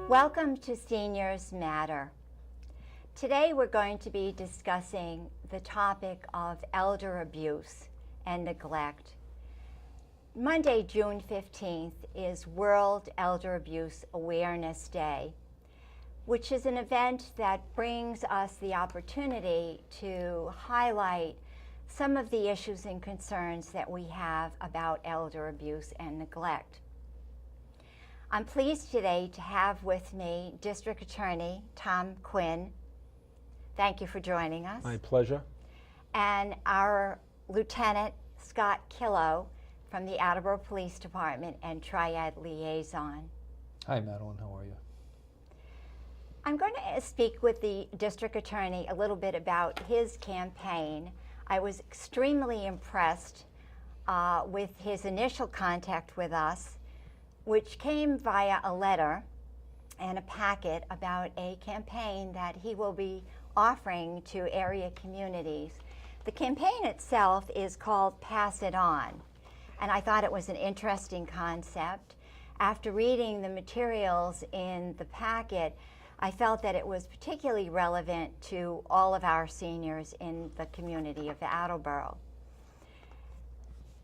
Welcome to Seniors Matter. Today we're going to be discussing the topic of elder abuse and neglect. Monday, June 15th is World Elder Abuse Awareness Day, which is an event that brings us the opportunity to highlight some of the issues and concerns that we have about elder abuse and neglect. I'm pleased today to have with me District Attorney Tom Quinn. Thank you for joining us. My pleasure. And our Lieutenant Scott Killow from the Attleboro Police Department and Triad Liaison. Hi, Madeleine. How are you? I'm going to speak with the District Attorney a little bit about his campaign. I was extremely impressed with his initial contact with us, which came via a letter and a packet about a campaign that he will be offering to area communities. The campaign itself is called Pass It On, and I thought it was an interesting concept. After reading the materials in the packet, I felt that it was particularly relevant to all of our seniors in the community of Attleboro.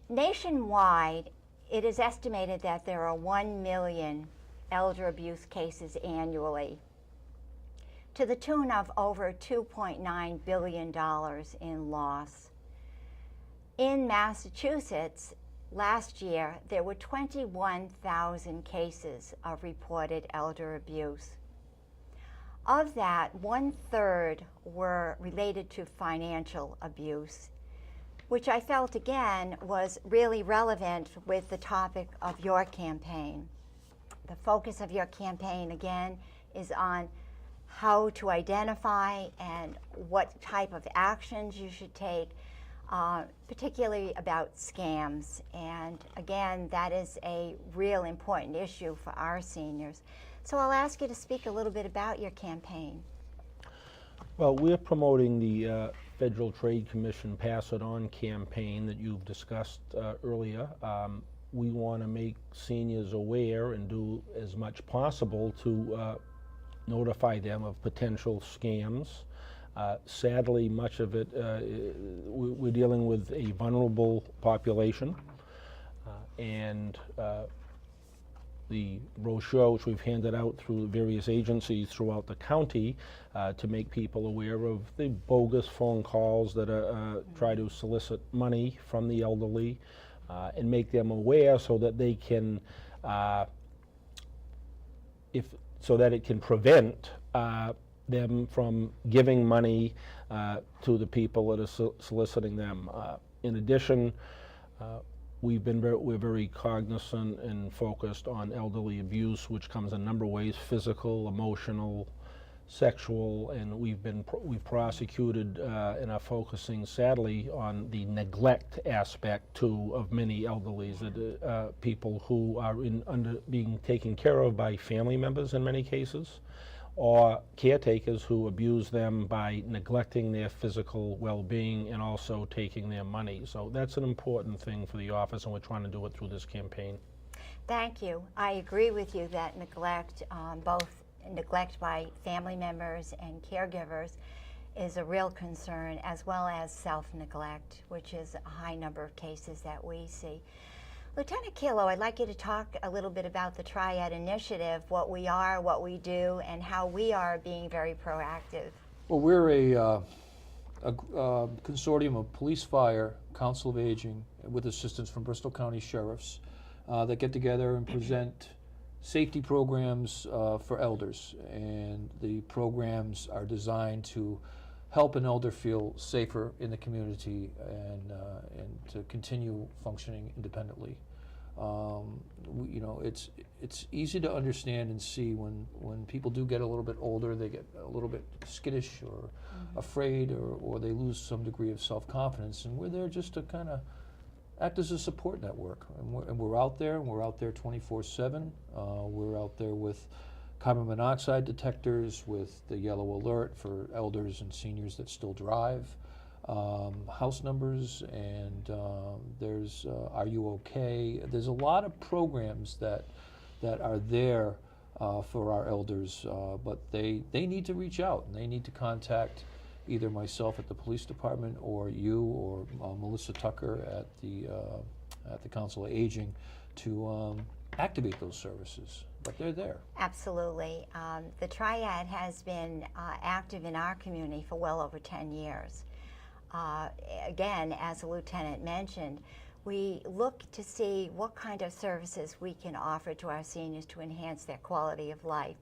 Nationwide, it is estimated that there are 1 million elder abuse cases annually, to the tune of over $2.9 billion in loss. In Massachusetts, last year, there were 21,000 cases of reported elder abuse. Of that, 1/3 were related to financial abuse, which I felt again was really relevant with the topic of your campaign. The focus of your campaign again is on how to identify and what type of actions you should take, particularly about scams. And again, that is a real important issue for our seniors. So I'll ask you to speak a little bit about your campaign. Well, we're promoting the Federal Trade Commission Pass It On campaign that you've discussed earlier. We want to make seniors aware and do as much possible to notify them of potential scams. Sadly, much of it, we're dealing with a vulnerable population, and the brochure, which we've handed out through various agencies throughout the county to make people aware of the bogus phone calls that try to solicit money from the elderly, and make them aware so that they can, so that it can prevent them from giving money to the people that are soliciting them. In addition, we're very cognizant and focused on elderly abuse, which comes in a number of ways: physical, emotional, sexual, and we've prosecuted and are focusing sadly on the neglect aspect too of many elderlies, that people who are being taken care of by family members in many cases, or caretakers who abuse them by neglecting their physical well-being and also taking their money. So that's an important thing for the office, and we're trying to do it through this campaign. Thank you. I agree with you that neglect, both neglect by family members and caregivers, is a real concern, as well as self-neglect, which is a high number of cases that we see. Lieutenant Killow, I'd like you to talk a little bit about the Triad Initiative, what we are, what we do, and how we are being very proactive. Well, we're a consortium of police, fire, council of aging, with assistance from Bristol County Sheriffs that get together and present safety programs for elders. And the programs are designed to help an elder feel safer in the community and to continue functioning independently. It's easy to understand and see when people do get a little bit older, they get a little bit skittish or afraid, or they lose some degree of self-confidence, and we're there just to kind of act as a support network. And we're out there, and we're out there 24/7. We're out there with carbon monoxide detectors, with the yellow alert for elders and seniors that still drive, house numbers, and there's Are You Okay? There's a lot of programs that are there for our elders, but they need to reach out, and they need to contact either myself at the police department or you or Melissa Tucker at the Council of Aging to activate those services. But they're there. Absolutely. The Triad has been active in our community for well over 10 years. Again, as the Lieutenant mentioned, we look to see what kind of services we can offer to our seniors to enhance their quality of life.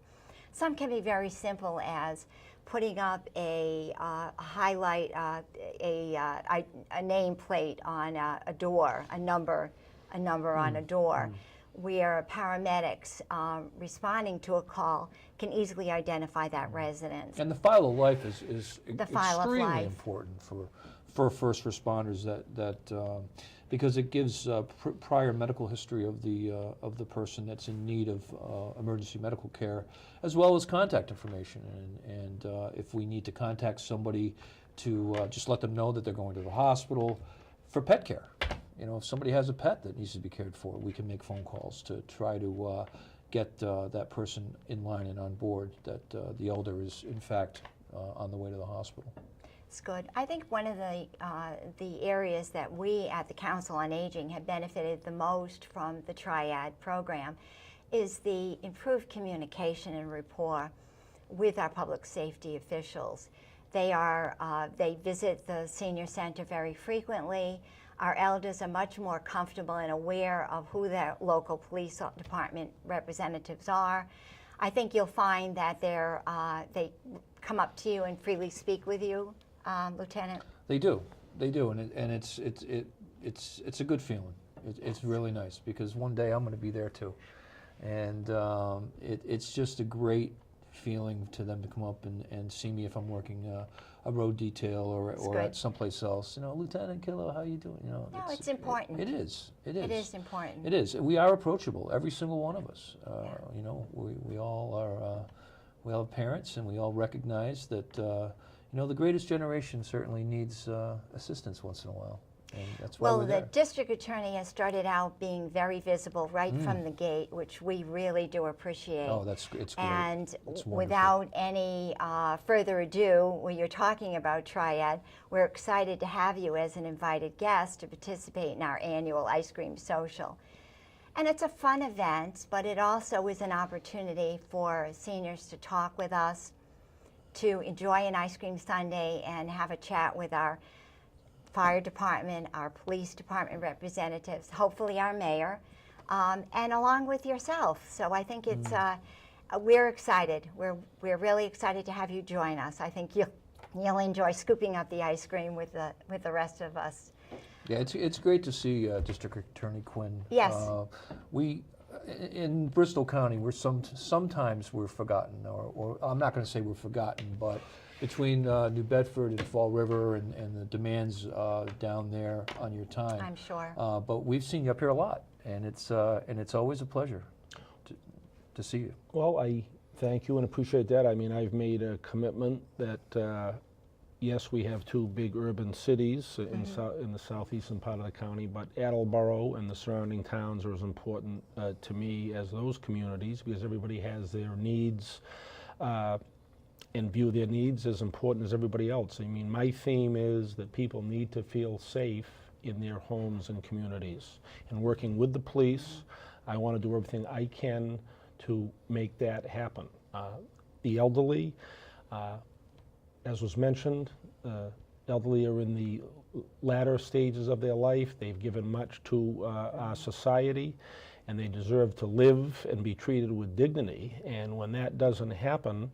Some can be very simple, as putting up a highlight, a nameplate on a door, a number on a door, where paramedics responding to a call can easily identify that residence. And the file of life is The file of extremely life. important for first responders, because it gives prior medical history of the person that's in need of emergency medical care, as well as contact information. And if we need to contact somebody to just let them know that they're going to the hospital for pet care. You know, if somebody has a pet that needs to be cared for, we can make phone calls to try to get that person in line and on board, that the elder is in fact on the way to the hospital. It's good. I think one of the areas that we at the Council on Aging have benefited the most from the Triad program is the improved communication and rapport with our public safety officials. They visit the senior center very frequently. Our elders are much more comfortable and aware of who their local police department representatives are. I think you'll find that they come up to you and freely speak with you, Lieutenant. They do, and it's a good feeling. It's really nice, because one day I'm going to be there too, and it's just a great feeling to them to come up and see me if I'm working a road detail or at someplace else. You know, Lieutenant Killo, how you doing? You know, No, it's important. It is. It is important. It is. We are approachable, every single one of us. You know, we all are. We all have parents, and we all recognize that. You know, the greatest generation certainly needs assistance once in a while. And that's why we're there. The district attorney has started out being very visible right from the gate, which we really do appreciate. Oh, it's great. And it's wonderful. without any further ado, when you're talking about Triad, we're excited to have you as an invited guest to participate in our annual ice cream social. And it's a fun event, but it also is an opportunity for seniors to talk with us, to enjoy an ice cream sundae and have a chat with our fire department, our police department representatives, hopefully our mayor, and along with yourself. So I think it's we're excited. We're really excited to have you join us. I think you'll enjoy scooping up the ice cream with the rest of us. Yeah, it's great to see District Attorney Quinn. Yes. We in Bristol County, sometimes we're forgotten, or I'm not going to say we're forgotten, but between New Bedford and Fall River and the demands down there on your time, I'm sure. But we've seen you up here a lot, and it's always a pleasure to see you. Well, I thank you and appreciate that. I mean, I've made a commitment that, yes, we have two big urban cities in the southeastern part of the county, but Attleboro and the surrounding towns are as important to me as those communities, because everybody has their needs and view their needs as important as everybody else. I mean, my theme is that people need to feel safe in their homes and communities. And working with the police, I want to do everything I can to make that happen. The elderly, as was mentioned, elderly are in the latter stages of their life. They've given much to our society, and they deserve to live and be treated with dignity. And when that doesn't happen,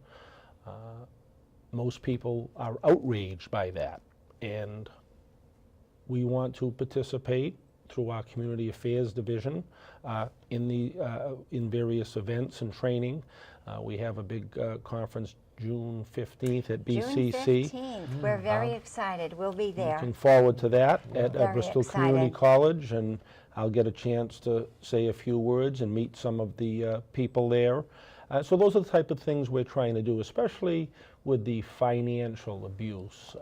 most people are outraged by that. And we want to participate through our Community Affairs Division in various events and training. We have a big conference June 15th at BCC. June 15th. We're very excited. We'll be there. Looking forward to that at Very Bristol excited. Community College, and I'll get a chance to say a few words and meet some of the people there. So those are the type of things we're trying to do, especially with the financial abuse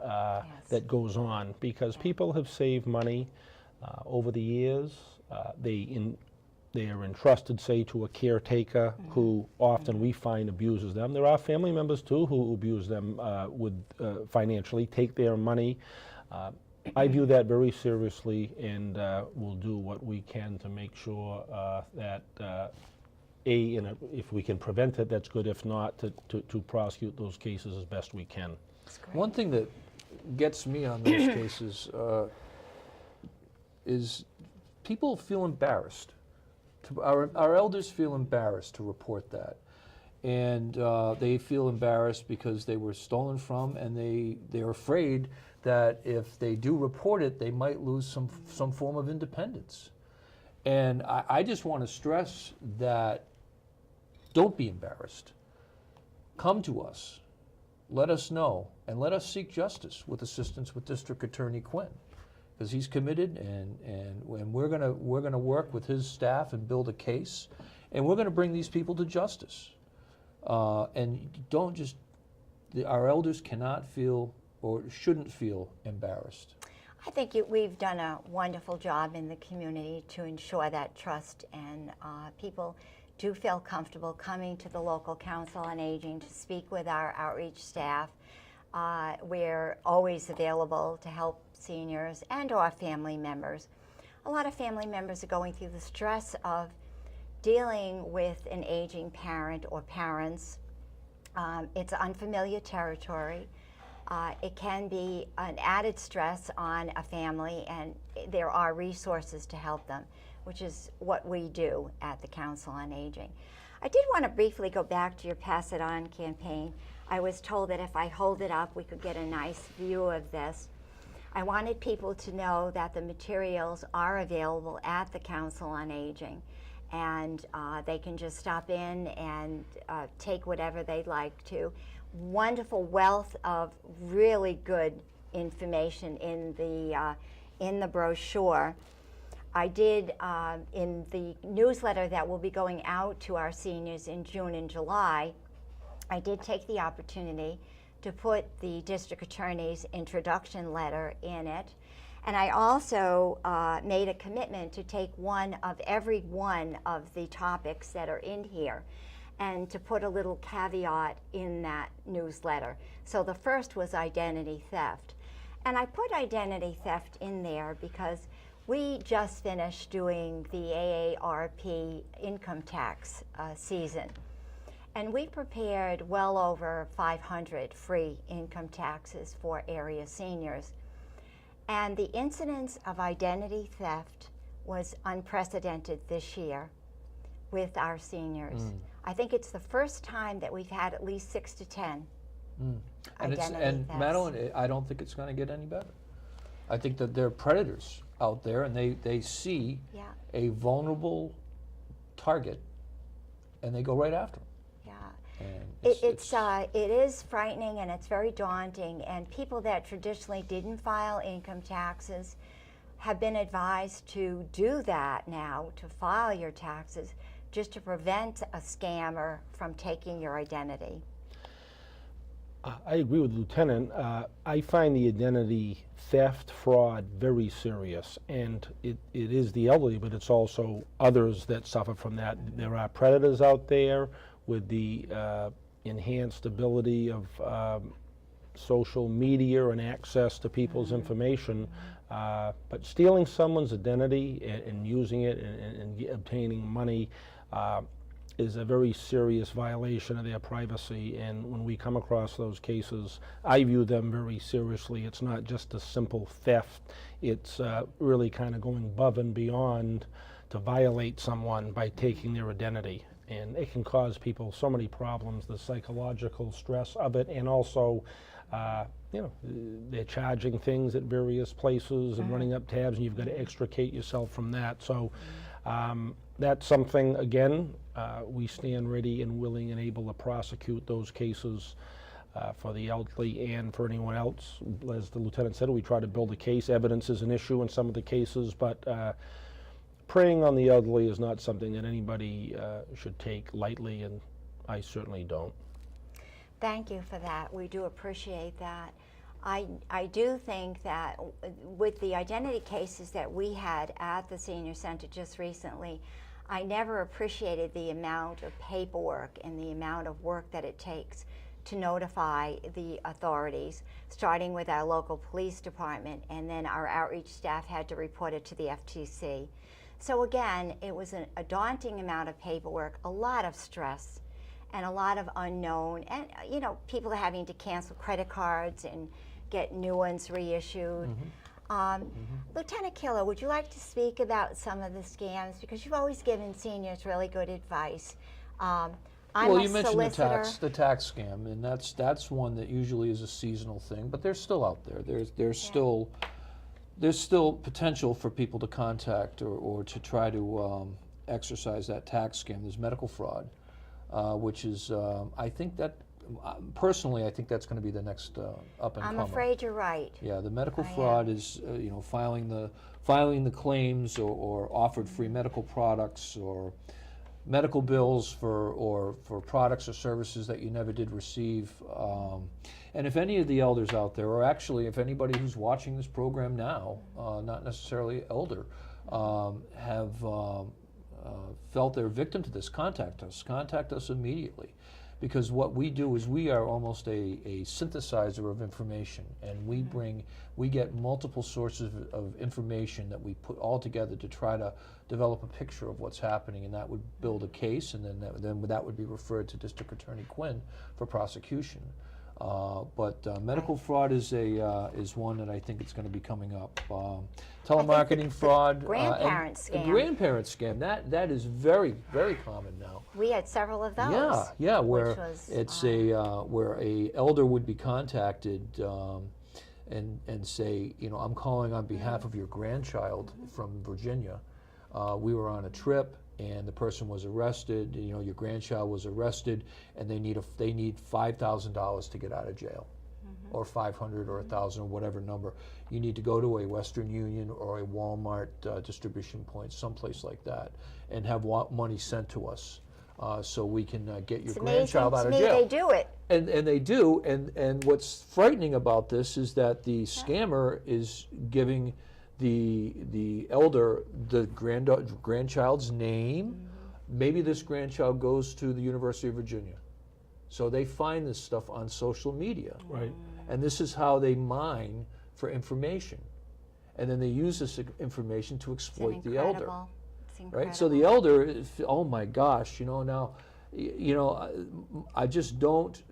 that goes on, because people have saved money over the years. they are entrusted, say, to a caretaker who often we find abuses them. There are family members too who abuse them financially, take their money. I view that very seriously, and we'll do what we can to make sure that if we can prevent it, that's good. If not, to prosecute those cases as best we can. That's great. One thing that gets me on those cases is people feel embarrassed. Our elders feel embarrassed to report that. And they feel embarrassed because they were stolen from, and they're afraid that if they do report it, they might lose some form of independence. And I just want to stress that don't be embarrassed. Come to us. Let us know, and let us seek justice with assistance with District Attorney Quinn, because he's committed, and we're gonna work with his staff and build a case, and we're gonna bring these people to justice. And don't just, our elders cannot feel or shouldn't feel embarrassed. I think we've done a wonderful job in the community to ensure that trust, and people do feel comfortable coming to the local Council on Aging to speak with our outreach staff. We're always available to help seniors and or family members. A lot of family members are going through the stress of dealing with an aging parent or parents. It's unfamiliar territory. It can be an added stress on a family, and there are resources to help them, which is what we do at the Council on Aging. I did want to briefly go back to your Pass It On campaign. I was told that if I hold it up, we could get a nice view of this. I wanted people to know that the materials are available at the Council on Aging, and they can just stop in and take whatever they'd like to. Wonderful wealth of really good information in the brochure. I did, in the newsletter that will be going out to our seniors in June and July, I did take the opportunity to put the district attorney's introduction letter in it. And I also made a commitment to take one of every one of the topics that are in here, and to put a little caveat in that newsletter. So the first was identity theft. And I put identity theft in there because we just finished doing the AARP income tax season. And we prepared well over 500 free income taxes for area seniors. And the incidence of identity theft was unprecedented this year with our seniors. I think it's the first time that we've had at least 6 to 10 identity thefts. Madeleine, I don't think it's going to get any better. I think that there are predators out there, and they see a vulnerable target, and they go right after them. And it is frightening, and it's very daunting, and people that traditionally didn't file income taxes have been advised to do that now, to file your taxes, just to prevent a scammer from taking your identity. I agree with the Lieutenant. I find the identity theft fraud very serious, and it is the elderly, but it's also others that suffer from that. There are predators out there with the enhanced ability of social media and access to people's information, but stealing someone's identity and using it and obtaining money is a very serious violation of their privacy. And when we come across those cases, I view them very seriously. It's not just a simple theft. It's really kind of going above and beyond to violate someone by taking their identity. And it can cause people so many problems, the psychological stress of it, and also, they're charging things at various places and running up tabs, and you've got to extricate yourself from that. So that's something, again, we stand ready and willing and able to prosecute those cases for the elderly and for anyone else. As the Lieutenant said, we try to build a case. Evidence is an issue in some of the cases, but preying on the elderly is not something that anybody should take lightly, and I certainly don't. Thank you for that. We do appreciate that. I do think that with the identity cases that we had at the Senior Center just recently, I never appreciated the amount of paperwork and the amount of work that it takes to notify the authorities, starting with our local police department, and then our outreach staff had to report it to the FTC. So again, it was a daunting amount of paperwork, a lot of stress, and a lot of unknown, and you know, people are having to cancel credit cards and get new ones reissued. Lieutenant Killer, would you like to speak about some of the scams? Because you've always given seniors really good advice. Well, I'm you a mentioned solicitor. the tax scam, and that's one that usually is a seasonal thing, but they're still out there. There's still potential for people to contact or to try to exercise that tax scam. There's medical fraud, which is I think that personally I think that's going to be the next up and I'm comer. afraid you're right. Yeah, the medical I fraud is you know, filing the claims or offered free medical products or medical bills for products or services that you never did receive. And if any of the elders out there, or actually if anybody who's watching this program now, not necessarily elder, have felt they're victim to this, contact us immediately. Because what we do is we are almost a synthesizer of information, and we get multiple sources of information that we put all together to try to develop a picture of what's happening, and that would build a case, and then that would be referred to District Attorney Quinn for prosecution. But medical fraud is one that I think it's going to be coming up. Telemarketing fraud, grandparent scam. Grandparent scam. That is very, very common now. We had several of those. Yeah, where which was, it's where a elder would be contacted and say, you know, I'm calling on behalf of your grandchild from Virginia. We were on a trip, and the person was arrested. You know, your grandchild was arrested, and they need $5,000 to get out of jail, or $500 or $1,000 or whatever number. You need to go to a Western Union or a Walmart distribution point, someplace like that, and have money sent to us so we can get your grandchild out of jail. It's amazing to me they do it. And they do. And what's frightening about this is that the scammer is giving the elder the grandchild's name. Maybe this grandchild goes to the University of Virginia. So they find this stuff on social media. Right. And this is how they mine for information. And then they use this information to exploit the elder. It's incredible. Right? So the elder, oh my gosh, you know, now, you know, I just don't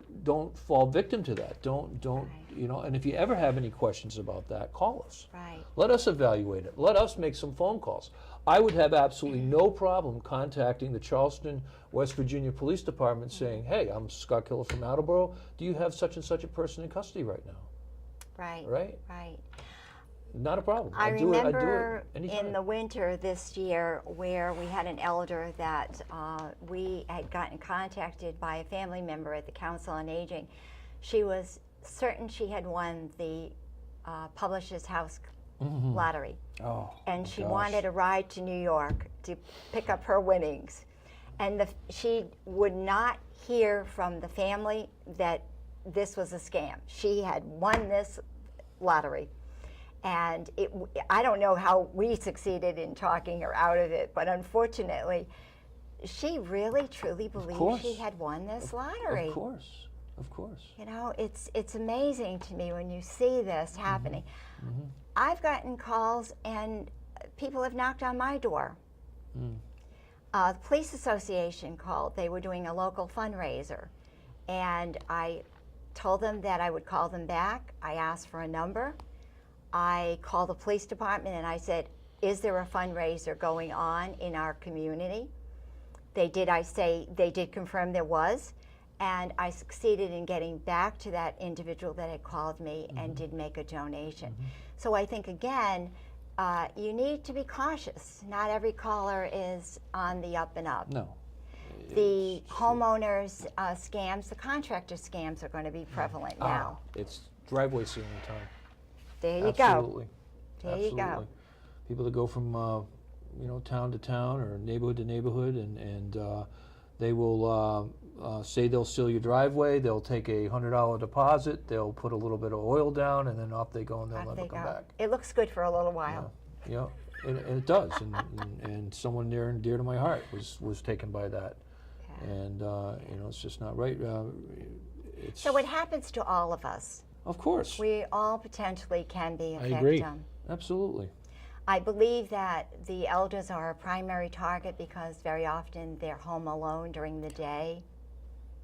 fall victim to that. Don't, you know, and if you ever have any questions about that, call us. Right. Let us evaluate it. Let us make some phone calls. I would have absolutely no problem contacting the Charleston, West Virginia Police Department saying, hey, I'm Scott Killer from Attleboro. Do you have such and such a person in custody right now? Right. Right? Right. Not a problem. I I'd do it remember anytime. in the winter this year where we had an elder that we had gotten contacted by a family member at the Council on Aging. She was certain she had won the Publishers House lottery. Oh, And she gosh. wanted a ride to New York to pick up her winnings. And she would not hear from the family that this was a scam. She had won this lottery. And I don't know how we succeeded in talking her out of it, but unfortunately, she really, truly believed she had won this lottery. Of course, of course. You know, it's amazing to me when you see this happening. I've gotten calls and people have knocked on my door. The police association called. They were doing a local fundraiser. And I told them that I would call them back. I asked for a number. I called the police department and I said, is there a fundraiser going on in our community? They did confirm there was, and I succeeded in getting back to that individual that had called me and did make a donation. So I think, again, you need to be cautious. Not every caller is on the up and up. No. The homeowners scams, the contractor scams are going to be prevalent now. It's driveway sealing time. There you Absolutely. go. There you go. People that go from you know, town to town or neighborhood to neighborhood, and they will say they'll seal your driveway. They'll take a $100 deposit. They'll put a little bit of oil down, and then off they go, and they'll never come back. It looks good for a little while. You know, and it does, and someone near and dear to my heart was taken by that, and you know, it's just not right. It's, So it happens to all of us. of course, We all potentially can be a I agree. victim. absolutely. I believe that the elders are a primary target because very often they're home alone during the day.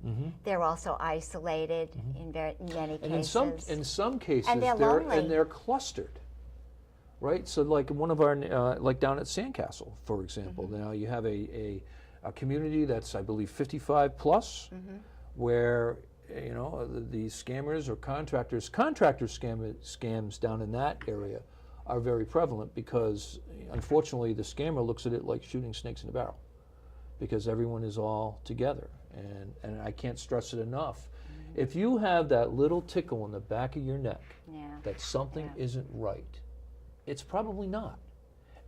Mm-hmm. They're also isolated in many And cases. in some cases, And they're lonely. they're clustered, right? So like one of our like down at Sandcastle, for example, now you have a community that's, I believe, 55 plus, where you know the scammers or contractor scams down in that area are very prevalent, because unfortunately the scammer looks at it like shooting snakes in a barrel, because everyone is all together, and I can't stress it enough. If you have that little tickle in the back of your neck Yeah. that something isn't right, it's probably not.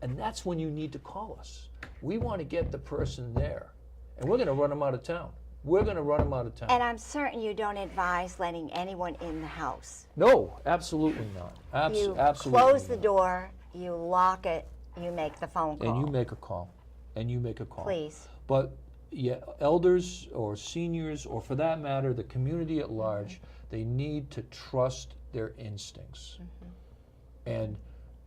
And that's when you need to call us. We want to get the person there, and we're going to run them out of town. We're going to run them out of town. And I'm certain you don't advise letting anyone in the house. No, absolutely not. You Absolutely close the not. door, you lock it, you make the phone call. And you make a call. And you make a call. Please. But yeah, elders or seniors, or for that matter, the community at large, they need to trust their instincts. And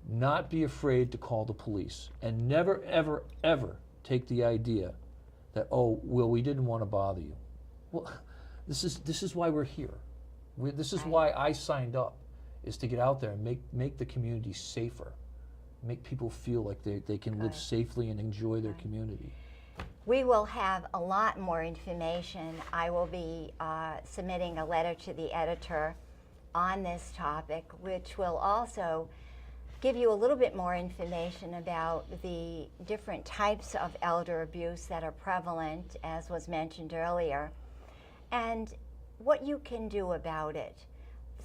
not be afraid to call the police. And never, ever, ever take the idea that, oh, well, we didn't want to bother you. Well, this is why we're here. This is why I signed up, is to get out there and make the community safer, make people feel like they can live safely and enjoy their community. We will have a lot more information. I will be submitting a letter to the editor on this topic, which will also give you a little bit more information about the different types of elder abuse that are prevalent, as was mentioned earlier, and what you can do about it.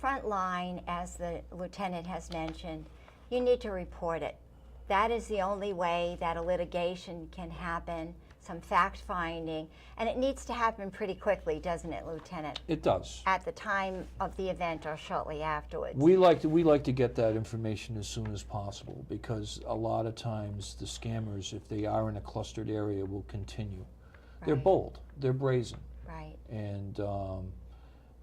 Frontline, as the lieutenant has mentioned, you need to report it. That is the only way that a litigation can happen, some fact-finding, and it needs to happen pretty quickly, doesn't it, Lieutenant? It does. At the time of the event or shortly afterwards. We like to get that information as soon as possible, because a lot of times the scammers, if they are in a clustered area, will continue. They're Right. bold, they're brazen, Right. and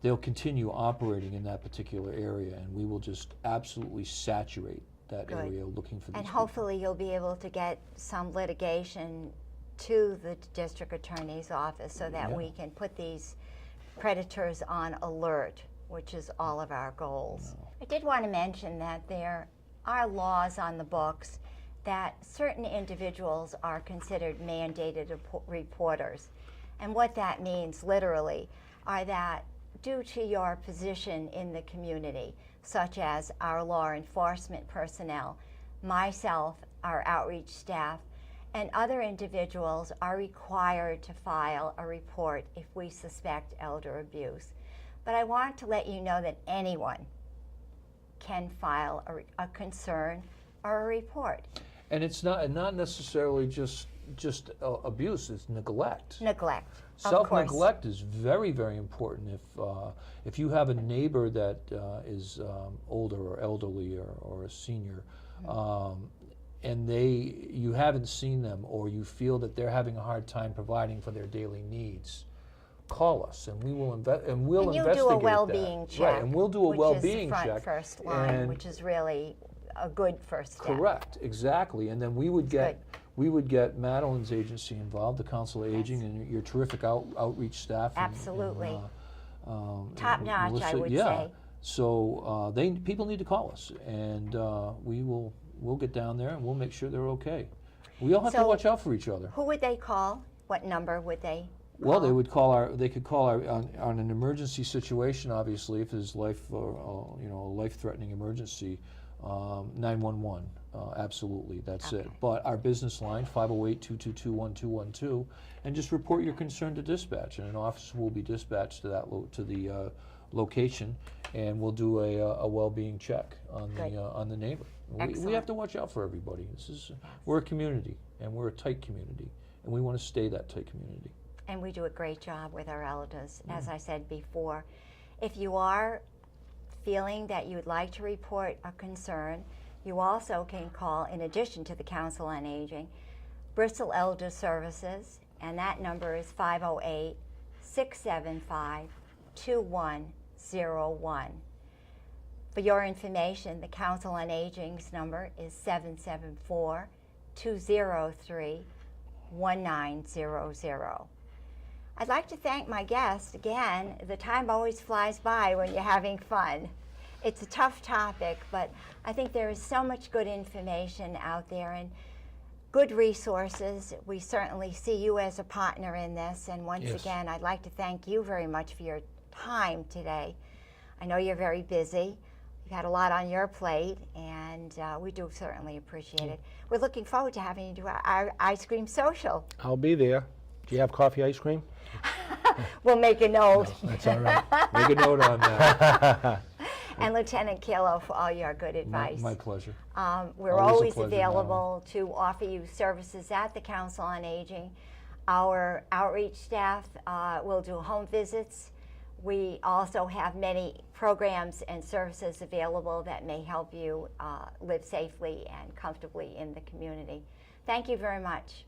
they'll continue operating in that particular area, and we will just absolutely saturate that Good. area looking for these And people. hopefully you'll be able to get some litigation to the district attorney's office so that Yeah. we can put these predators on alert, which is all of our goals. I did want to mention that there are laws on the books that certain individuals are considered mandated reporters. And what that means literally are that due to your position in the community, such as our law enforcement personnel, myself, our outreach staff, and other individuals are required to file a report if we suspect elder abuse. But I want to let you know that anyone can file a concern or a report. And it's not necessarily just abuse, it's neglect. Neglect, of course. Self-neglect is very, very important. If you have a neighbor that is older or elderly or a senior, and you haven't seen them, or you feel that they're having a hard time providing for their daily needs, call us, and we'll investigate And you'll do a well-being that. check. Right, and we'll do a well-being which is the check. front first line, and- which is really a good first step. Correct, exactly, and then we would get Madeleine's agency involved, the Council of Aging, and your terrific outreach staff. Absolutely. And, Top-notch, I Melissa, would yeah. say. So people need to call us, and we'll get down there and we'll make sure they're okay. We all have to So- watch out for each other. Who would they call? What number would they Well, call? they could call on an emergency situation, obviously, if there's life or a life-threatening emergency, 911, absolutely, that's it. Okay. But our business line, 508-222-1212, and just report your concern to dispatch, and an officer will be dispatched to the location, and we'll do a well-being check on Good. the neighbor. We Excellent. have to watch out for everybody. We're a community, and we're a tight community, and we want to stay that tight community. And we do a great job with our elders, as I said before. If you are feeling that you would like to report a concern, You also can call, in addition to the Council on Aging, Bristol Elder Services, and that number is 508-675-2101. For your information, the Council on Aging's number is 774-203-1900. I'd like to thank my guest again. The time always flies by when you're having fun. It's a tough topic, but I think there is so much good information out there and good resources. We certainly see you as a partner in this, and once Yes. again, I'd like to thank you very much for your time today. I know you're very busy. You've had a lot on your plate, and we do certainly appreciate it. We're looking forward to having you do our ice cream social. I'll be there. Do you have coffee ice cream? We'll make a note. That's all right. Make a note on that. And Lieutenant Killo for all your good advice. My pleasure. We're Always a always pleasure, available to offer you services at the Council on Aging. Our outreach staff will do home visits. We also have many programs and services available that may help you live safely and comfortably in the community. Thank you very much.